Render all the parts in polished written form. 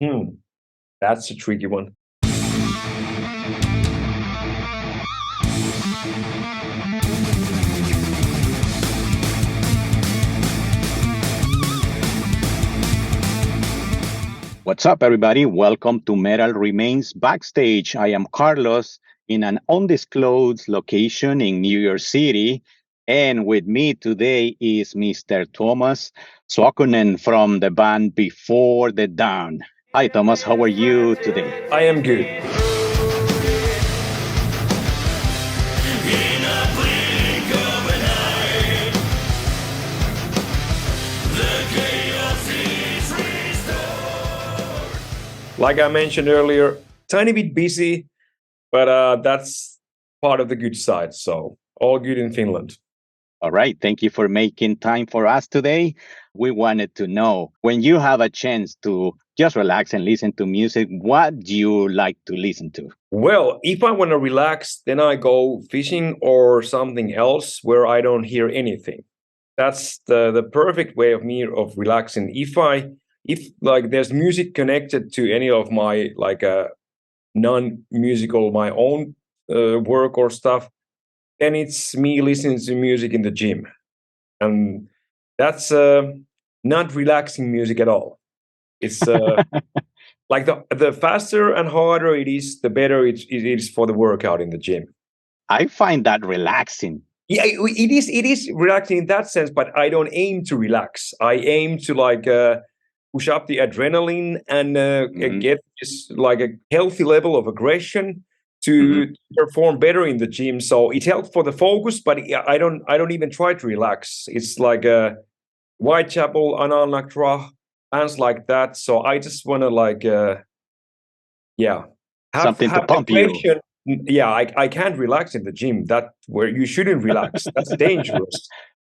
Hmm, that's a tricky one. What's up, everybody? Welcome to Metal Remains Backstage. I am Carlos in an undisclosed location in New York City. And with me today is Mr. Tuomas Saukkonen from the band Before the Dawn. Hi, Thomas. How are you today? I am good. Like I mentioned earlier, tiny bit busy, but that's part of the good side. So all good in Finland. All right. Thank you for making time for us today. We wanted to know when you have a chance to just relax and listen to music, what do you like to listen to? Well, if I want to relax, then I go fishing or something else where I don't hear anything. That's the perfect way of me of relaxing. If like there's music connected to any of my like non-musical my own work or stuff, then it's me listening to music in the gym, and that's not relaxing music at all. It's like the faster and harder it is, the better it is for the workout in the gym. I find that relaxing. Yeah, it is relaxing in that sense, but I don't aim to relax. I aim to like push up the adrenaline and get this like a healthy level of aggression to perform better in the gym. So it helps for the focus, but I don't even try to relax. It's like Whitechapel, Anal Nakra, bands like that. So I just want to like yeah Something to have pump you. aggression. Yeah, I can't relax in the gym. That where you shouldn't relax. That's dangerous.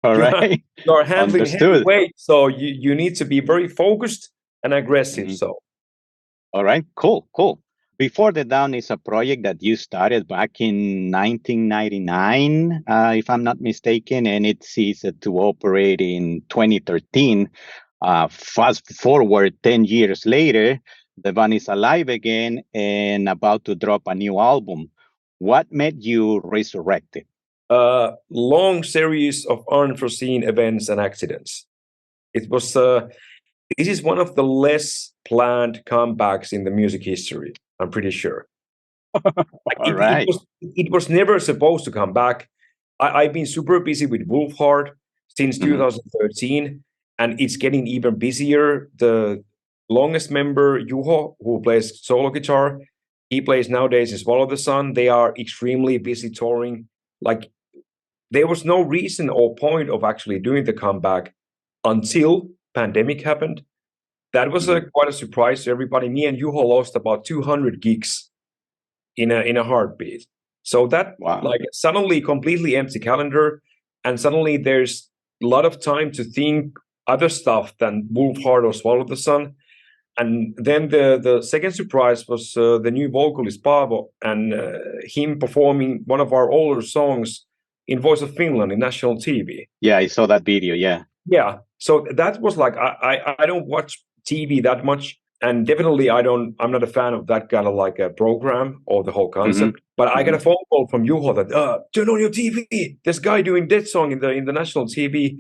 All You're, right. you're handling heavy Understood. weight, so you need to be very focused and aggressive. Mhm. So All right. Cool. Before the Down is a project that you started back in 1999, if I'm not mistaken, and it ceased to operate in 2013. Fast forward 10 years later, the band is alive again and about to drop a new album. What made you resurrect it? long series of unforeseen events and accidents. It was this is one of the less planned comebacks in the music history. I'm pretty sure. Like All right. it was never supposed to come back. I've been super busy with Wolfhard since Mhm. 2013, and it's getting even busier. The longest member, Juho, who plays solo guitar, he plays nowadays in Swallow the Sun. They are extremely busy touring. Like there was no reason or point of actually doing the comeback until pandemic happened. That was quite a surprise to everybody. Me and Juho lost about 200 gigs in a heartbeat. So that Wow. like suddenly completely empty calendar, and suddenly there's a lot of time to think other stuff than Wolfhard or Swallow the Sun. And then the second surprise was the new vocalist Paavo and him performing one of our older songs in Voice of Finland in national TV. Yeah, I saw that video. Yeah. Yeah, so that was like I don't watch TV that much, and definitely I'm not a fan of that kind of like a program or the whole concept. But I got a phone call from Juho that turn on your TV. This guy doing that song in the national TV,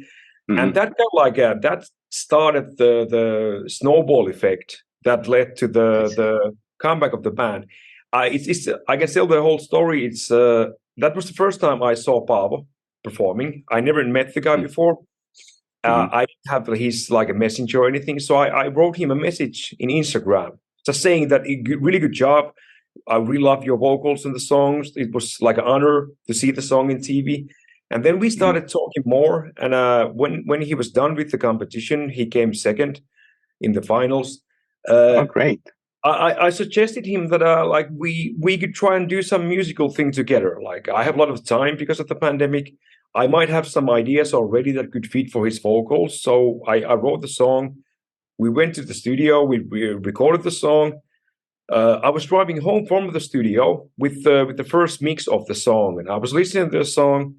and that kind of like that started the snowball effect that led to the comeback of the band. It's I can tell the whole story. It's that was the first time I saw Paavo performing. I never met the guy before. I didn't have his like a messenger or anything, so I wrote him a message in Instagram, just saying that really good job. I really love your vocals in the songs. It was like an honor to see the song in TV. And then we started talking more. And when he was done with the competition, he came second in the finals. Oh, great. I suggested him that like we could try and do some musical thing together. Like I have a lot of time because of the pandemic. I might have some ideas already that could fit for his vocals. So I wrote the song. We went to the studio. We recorded the song. I was driving home from the studio with the first mix of the song, and I was listening to the song,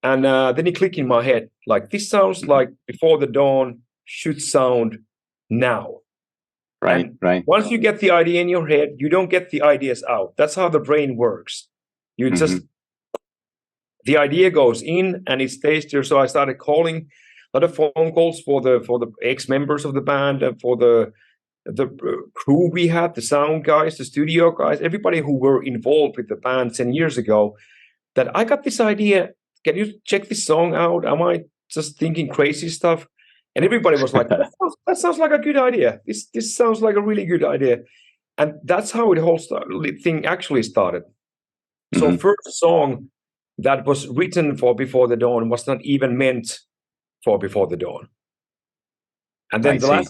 and then it clicked in my head like this sounds like Before the Dawn should sound now. Right, And right. once you get the idea in your head, you don't get the ideas out. That's how the brain works. You just the idea goes in and it stays there. So I started calling a lot of phone calls for the ex-members of the band and for the crew we had, the sound guys, the studio guys, everybody who were involved with the band 10 years ago, that I got this idea. Can you check this song out? Am I just thinking crazy stuff? And everybody was like, that sounds like a good idea. This sounds like a really good idea. And that's how the whole thing actually started. So first song that was written for Before the Dawn was not even meant for Before the Dawn. And then I the see.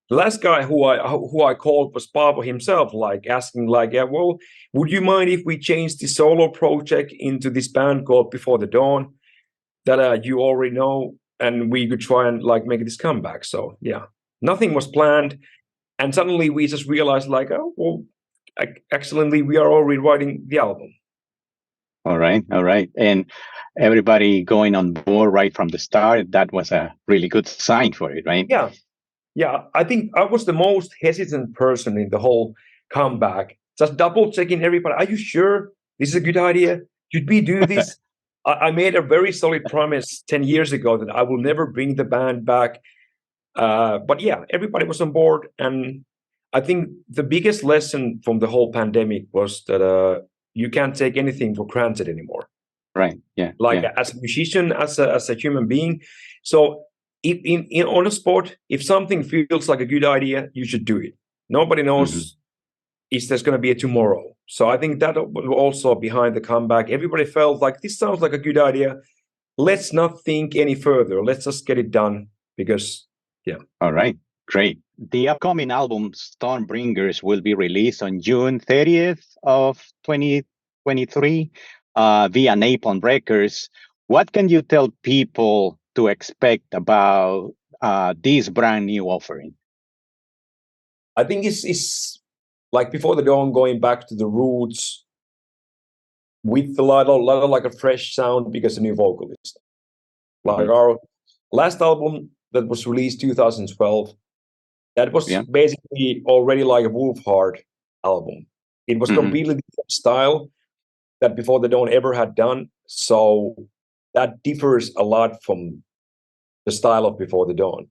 last guy who I called was Paavo himself, like asking, like, yeah, well, would you mind if we change the solo project into this band called Before the Dawn that you already know, and we could try and like make this comeback? So yeah, nothing was planned, and suddenly we just realized, like, oh well, excellently, we are already writing the album. All right, all right. And everybody going on board right from the start, that was a really good sign for it, right? Yeah. Yeah, I think I was the most hesitant person in the whole comeback. Just double checking everybody. Are you sure this is a good idea? Should we do this? I made a very solid promise 10 years ago that I will never bring the band back. But yeah, everybody was on board. And I think the biggest lesson from the whole pandemic was that you can't take anything for granted anymore. Right. Yeah. Like yeah. as a musician, as a human being. So if on a spot, if something feels like a good idea, you should do it. Nobody knows if there's going to be a tomorrow. So I think that was also behind the comeback. Everybody felt like this sounds like a good idea. Let's not think any further. Let's just get it done because, yeah. All right. Great. The upcoming album Stormbringers will be released on June 30th of 2023 via Napalm Records. What can you tell people to expect about this brand new offering? I think it's like Before the Dawn, going back to the roots with a lot of like a fresh sound because a new vocalist. Like our last album that was released 2012, that was basically already like a Wolfhard album. It was completely different style that Before the Dawn ever had done. So that differs a lot from the style of Before the Dawn.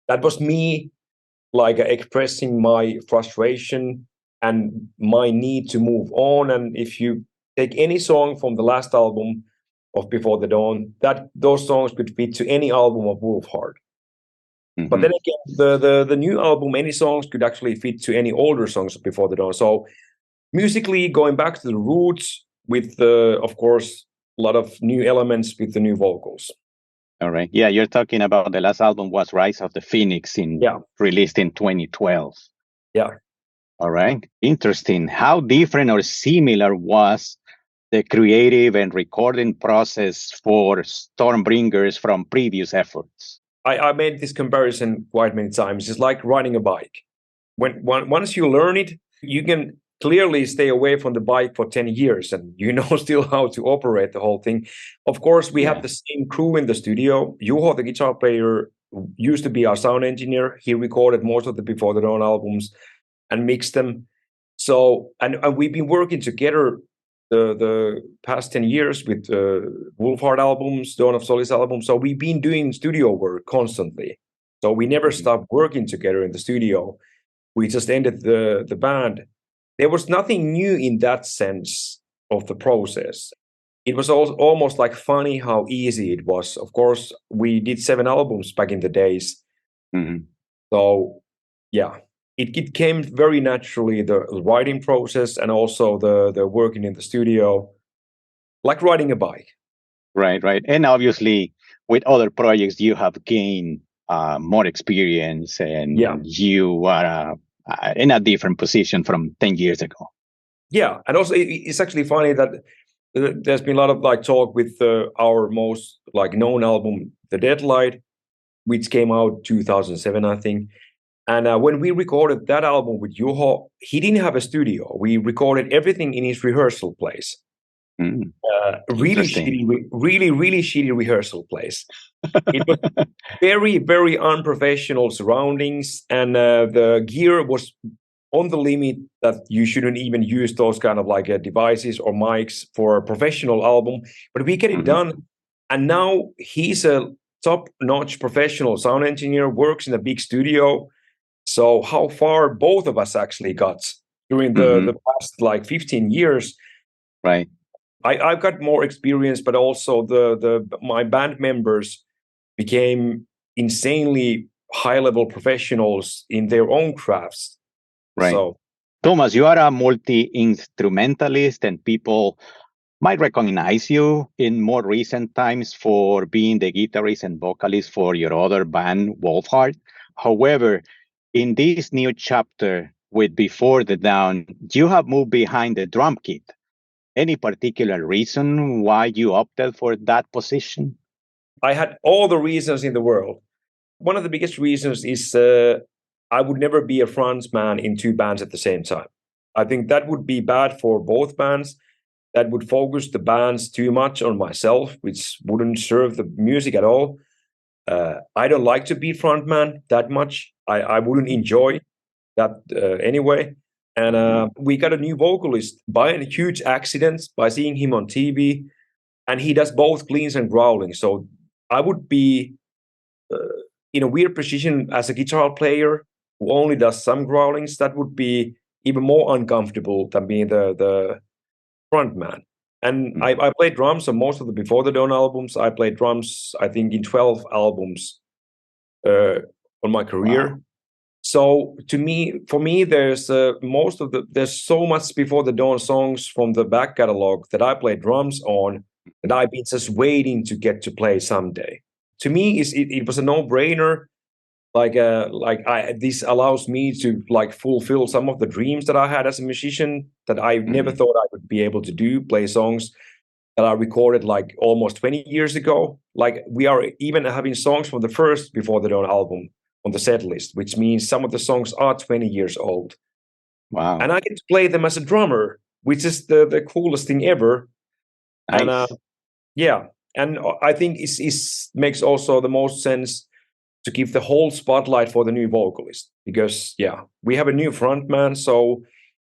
That was me like expressing my frustration and my need to move on. And if you take any song from the last album of Before the Dawn, those songs could fit to any album of Wolfhard. But then again, the new album, any songs could actually fit to any older songs of Before the Dawn. So musically, going back to the roots with, of course, a lot of new elements with the new vocals. All right. Yeah, you're talking about the last album was Rise of the Phoenix, released in 2012. Yeah. All right. Interesting. How different or similar was the creative and recording process for Stormbringers from previous efforts? I made this comparison quite many times. It's like riding a bike. Once you learn it, you can clearly stay away from the bike for 10 years and you know still how to operate the whole thing. Of course, we have the same crew in the studio. Juho, the guitar player, used to be our sound engineer. He recorded most of the Before the Dawn albums and mixed them. So, and we've been working together the past 10 years with Wolfhard albums, Dawn of Solace albums. So we've been doing studio work constantly. So we never stopped working together in the studio. We just ended the band. There was nothing new in that sense of the process. It was almost like funny how easy it was. Of course, we did 7 albums back in the days. So, yeah, it came very naturally, the writing process and also the working in the studio, like riding a bike. Right, right. And obviously, with other projects, you have gained more experience and you are in a different position from 10 years ago. Yeah, and also it's actually funny that there's been a lot of like talk with our most like known album, The Deadlight, which came out 2007, I think. And when we recorded that album with Juho, he didn't have a studio. We recorded everything in his rehearsal place. Really Interesting. shitty, really shitty rehearsal place. It was very, very unprofessional surroundings, and the gear was on the limit that you shouldn't even use those kind of like devices or mics for a professional album. But we get it done, and now he's a top-notch professional sound engineer, works in a big studio. So how far both of us actually got during the past like 15 years. Right. I've got more experience, but also my band members became insanely high-level professionals in their own crafts. Right. So, Tuomas, you are a multi-instrumentalist, and people might recognize you in more recent times for being the guitarist and vocalist for your other band, Wolfheart. However, in this new chapter with Before the Dawn, you have moved behind the drum kit. Any particular reason why you opted for that position? I had all the reasons in the world. One of the biggest reasons is I would never be a frontman in two bands at the same time. I think that would be bad for both bands. That would focus the bands too much on myself, which wouldn't serve the music at all. I don't like to be frontman that much. I wouldn't enjoy that anyway. And we got a new vocalist by a huge accident by seeing him on TV, and he does both cleans and growling. So I would be in a weird position as a guitar player who only does some growlings. That would be even more uncomfortable than being the front man. And I played drums on most of the Before the Dawn albums. I played drums, I think, in 12 albums on my career. Wow. So for me, there's there's so much Before the Dawn songs from the back catalog that I play drums on that I've been just waiting to get to play someday. To me, it was a no-brainer. This allows me to like fulfill some of the dreams that I had as a musician that I never thought I would be able to do, play songs that I recorded like almost 20 years ago. Like we are even having songs from the first Before the Dawn album on the set list, which means some of the songs are 20 years old. Wow. And I get to play them as a drummer, which is the coolest thing ever. Nice. And I think it makes also the most sense to give the whole spotlight for the new vocalist, because we have a new frontman, so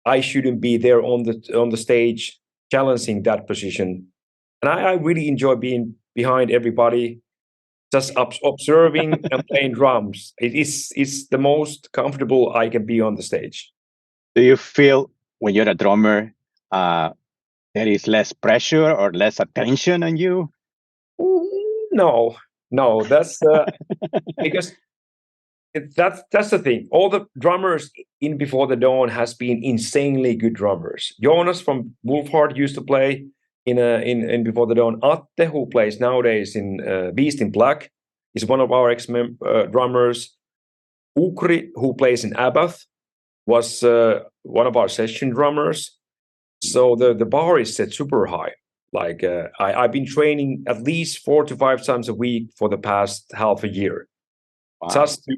I shouldn't be there on the stage challenging that position. And I really enjoy being behind everybody, just observing and playing drums. It's the most comfortable I can be on the stage. Do you feel when you're a drummer there is less pressure or less attention on you? No, that's because that's the thing. All the drummers in Before the Dawn has been insanely good drummers. Jonas from Wolfheart used to play in Before the Dawn. Atte, who plays nowadays in Beast in Black, is one of our drummers. Ukri, who plays in Abath, was one of our session drummers. So the bar is set super high. Like I've been training at least 4 to 5 times a week for the past half a year. Wow.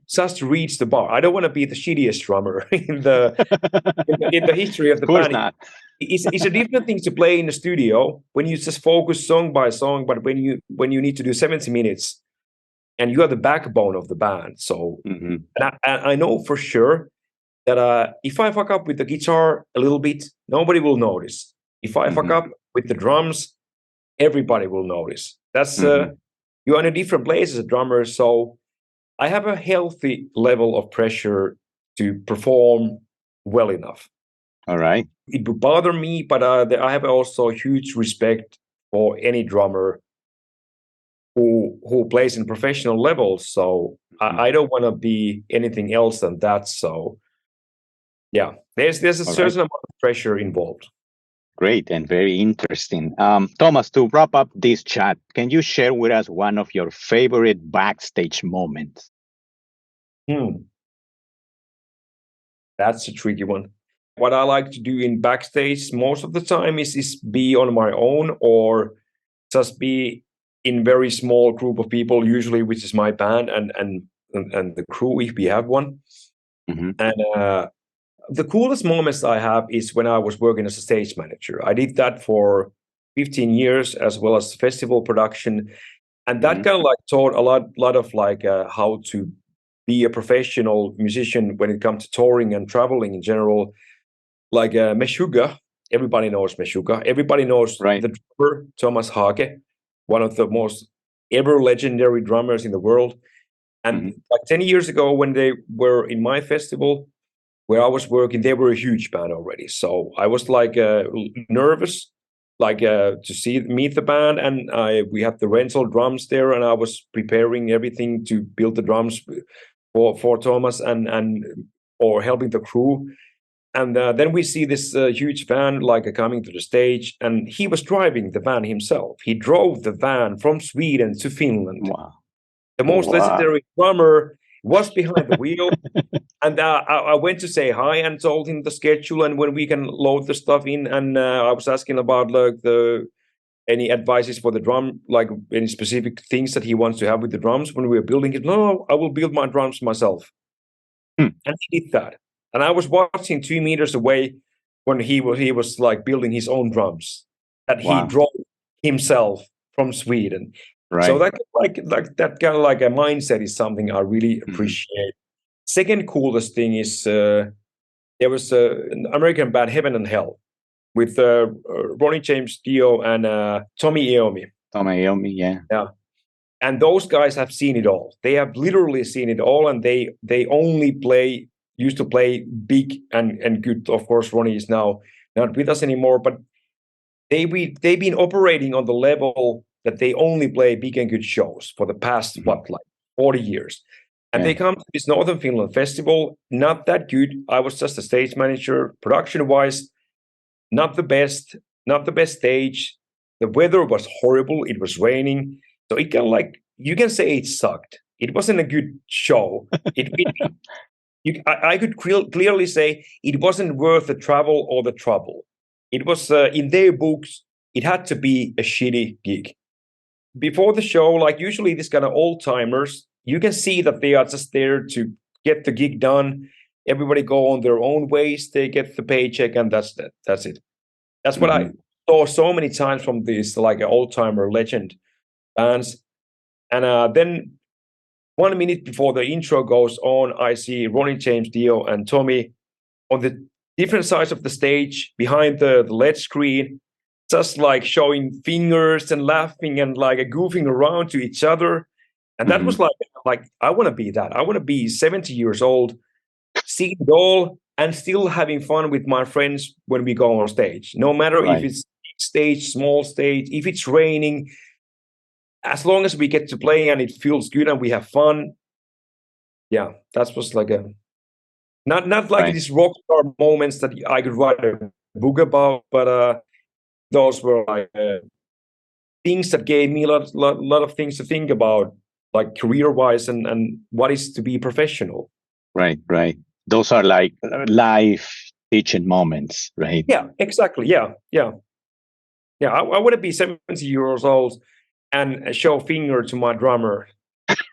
Just to reach the bar. I don't want to be the shittiest drummer in the history of the band. Not. It's a different thing to play in the studio when you just focus song by song, but when you need to do 70 minutes and you are the backbone of the band. So and I know for sure that if I fuck up with the guitar a little bit, nobody will notice. If I fuck up with the drums, everybody will notice. That's you're in a different place as a drummer, so I have a healthy level of pressure to perform well enough. All right. It would bother me, but I have also huge respect for any drummer who plays in professional levels. So I don't want to be anything else than that. So there's a certain amount of pressure involved. Great and very interesting. Tuomas, to wrap up this chat, can you share with us one of your favorite backstage moments? That's a tricky one. What I like to do in backstage most of the time is be on my own or just be in very small group of people, usually which is my band and the crew if we have one. And the coolest moments I have is when I was working as a stage manager. I did that for 15 years, as well as festival production. And that kind of like taught a lot of like how to be a professional musician when it comes to touring and traveling in general. Like Meshuggah, everybody knows Meshuggah. Everybody knows the drummer, Tuomas Saukkonen, one of the most ever legendary drummers in the world. And like 10 years ago, when they were in my festival where I was working, they were a huge band already. So I was like nervous, like to meet the band, and we had the rental drums there, and I was preparing everything to build the drums for Tuomas or helping the crew. And then we see this huge van like coming to the stage, and he was driving the van himself. He drove the van from Sweden to Finland. Wow. The most legendary drummer was behind the wheel. And I went to say hi and told him the schedule and when we can load the stuff in. And I was asking about like any advices for the drum, like any specific things that he wants to have with the drums when we were building it. No, I will build my drums myself. And he did that. And I was watching 2 meters away when he was like building his own drums that he drove himself from Sweden. Right. So that that kind of like a mindset is something I really appreciate. Second coolest thing is there was an American band, Heaven and Hell, with Ronnie James Dio and Tommy Iommi. Tommy Iommi, yeah. And those guys have seen it all. They have literally seen it all, and they only used to play big and good. Of course, Ronnie is now not with us anymore, but they've been operating on the level that they only play big and good shows for the past, 40 years. And they come to this Northern Finland festival, not that good. I was just a stage manager. Production-wise, not the best stage. The weather was horrible. It was raining. So it kind of like, you can say it sucked. It wasn't a good show. I could clearly say it wasn't worth the travel or the trouble. It was, in their books, it had to be a shitty gig. Before the show, like usually these kind of old-timers, you can see that they are just there to get the gig done. Everybody go on their own ways. They get the paycheck, and that's it. That's what I saw so many times from these like old-timer legend bands. And then 1 minute before the intro goes on, I see Ronnie James Dio and Tommy on the different sides of the stage behind the LED screen, just like showing fingers and laughing and like goofing around to each other. And that was like I want to be that. I want to be 70 years old, seeing it all and still having fun with my friends when we go on stage. No matter if it's big stage, small stage, if it's raining, as long as we get to play and it feels good and we have fun. Yeah, that was like not like these rock star moments that I could write a book about, but those were like things that gave me a lot of things to think about, like career-wise and what is to be professional. Right. Those are like life teaching moments, right? Yeah, exactly. Yeah. I want to be 70 years old and show finger to my drummer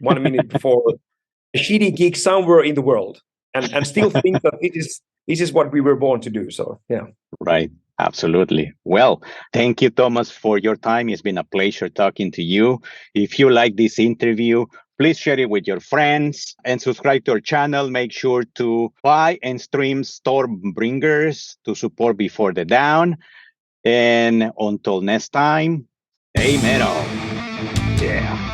1 minute before a shitty gig somewhere in the world, and still think that this is what we were born to do. So yeah. Right. Absolutely. Well, thank you, Tuomas, for your time. It's been a pleasure talking to you. If you like this interview, please share it with your friends and subscribe to our channel. Make sure to buy and stream Stormbringers to support Before the Down. And until next time, stay metal. Yeah.